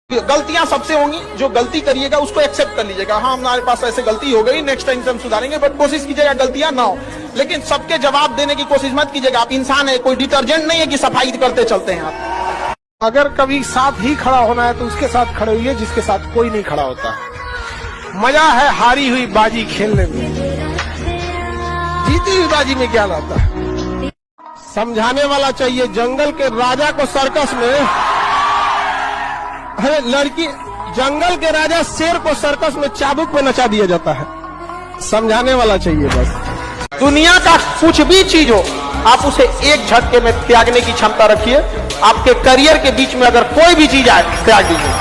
गलतियां सबसे होंगी, जो गलती करिएगा उसको एक्सेप्ट कर लीजिएगा। हाँ, हमारे पास ऐसे गलती हो गई, नेक्स्ट टाइम से हम सुधारेंगे, बट कोशिश कीजिएगा गलतियां ना हो। लेकिन सबके जवाब देने की कोशिश मत कीजिएगा। आप इंसान है, कोई डिटर्जेंट नहीं है कि सफाई करते चलते हैं आप। अगर कभी साथ ही खड़ा होना है तो उसके साथ खड़े हुए जिसके साथ कोई नहीं खड़ा होता। मजा है हारी हुई बाजी खेलने में, जीती हुई बाजी में क्या लाता है। समझाने वाला चाहिए। जंगल के राजा को सर्कस में, अरे लड़की, जंगल के राजा शेर को सर्कस में चाबुक पे नचा दिया जाता है। समझाने वाला चाहिए बस। दुनिया का कुछ भी चीज हो, आप उसे एक झटके में त्यागने की क्षमता रखिए। आपके करियर के बीच में अगर कोई भी चीज आए, त्याग दीजिए।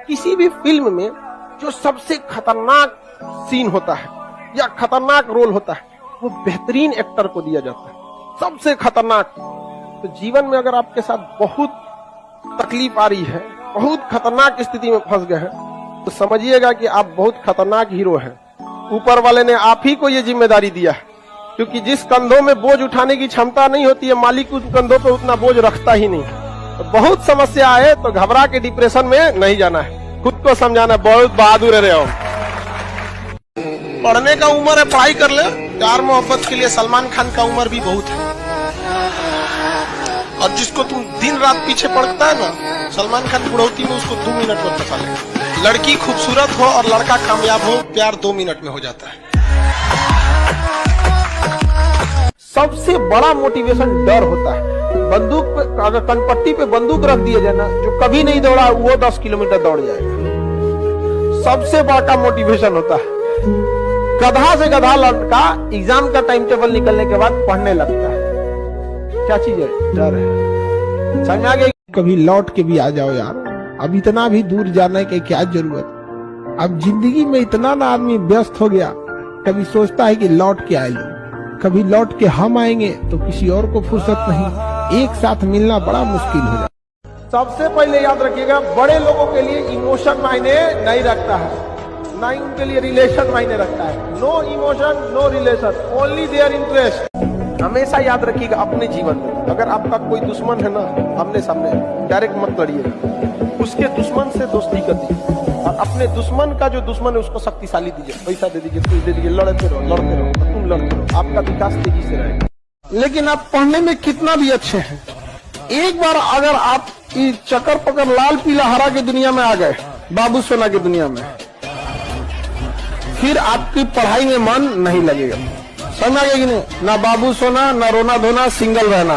किसी भी फिल्म में जो सबसे खतरनाक सीन होता है या खतरनाक रोल होता है, वो बेहतरीन एक्टर को दिया जाता है, सबसे खतरनाक। तो जीवन में अगर आपके साथ बहुत तकलीफ आ रही है, बहुत खतरनाक स्थिति में फंस गए हैं, तो समझिएगा कि आप बहुत खतरनाक हीरो हैं। ऊपर वाले ने आप ही को ये जिम्मेदारी दिया है, क्योंकि जिस कंधों में बोझ उठाने की क्षमता नहीं होती है, मालिक उस कंधों पे उतना बोझ रखता ही नहीं। तो बहुत समस्या आए तो घबरा के डिप्रेशन में नहीं जाना है, खुद को समझाना। बहुत बहादुर है हो। पढ़ने का उम्र है, पढ़ाई कर ले। प्यार मोहब्बत के लिए सलमान खान का उम्र भी बहुत है। और जिसको तुम दिन रात पीछे पड़ता है ना, सलमान खान बुढ़ौती में उसको 2 मिनट में फंसा ले। लड़की खूबसूरत हो और लड़का कामयाब हो, प्यार 2 मिनट में हो जाता है। सबसे बड़ा मोटिवेशन डर होता है। बंदूक पे, अगर कनपट्टी पे बंदूक रख दिया जाए ना, जो कभी नहीं दौड़ा वो 10 किलोमीटर दौड़ जाएगा। सबसे बड़ा मोटिवेशन होता है। गधा से गधा लड़का एग्जाम का टाइम टेबल निकलने के बाद पढ़ने लगता है। क्या चीज है? डर है। समझ आ गई? कभी लौट के भी आ जाओ यार। अब इतना भी दूर जाने की क्या जरूरत। अब जिंदगी में इतना ना आदमी व्यस्त हो गया, कभी सोचता है कि लौट के आए लोग, कभी लौट के हम आएंगे तो किसी और को फुर्सत नहीं। एक साथ मिलना बड़ा मुश्किल हो जाता। सबसे पहले याद रखिएगा, बड़े लोगों के लिए इमोशन मायने नहीं रखता है, ना ही उनके लिए रिलेशन मायने रखता है। No emotion, no relation, only their interest. हमेशा याद रखिएगा अपने जीवन में, अगर आपका कोई दुश्मन है ना, आमने सामने डायरेक्ट मत लड़िएगा, उसके दुश्मन से दोस्ती कर दीजिए। और अपने दुश्मन का जो दुश्मन है उसको शक्तिशाली दीजिए, पैसा दे दीजिए, कुछ दे दीजिए, लड़ते रहो, तुम लड़ते रहो, आपका विकास तेजी से रहेगा। लेकिन आप पढ़ने में कितना भी अच्छे हैं, एक बार अगर आप इस चक्कर पकड़ लाल पीला हरा की दुनिया में आ गए, बाबू सोना की दुनिया में, फिर आपकी पढ़ाई में मन नहीं लगेगा। समझ आ गया कि नहीं? ना बाबू सोना, ना रोना धोना, सिंगल रहना।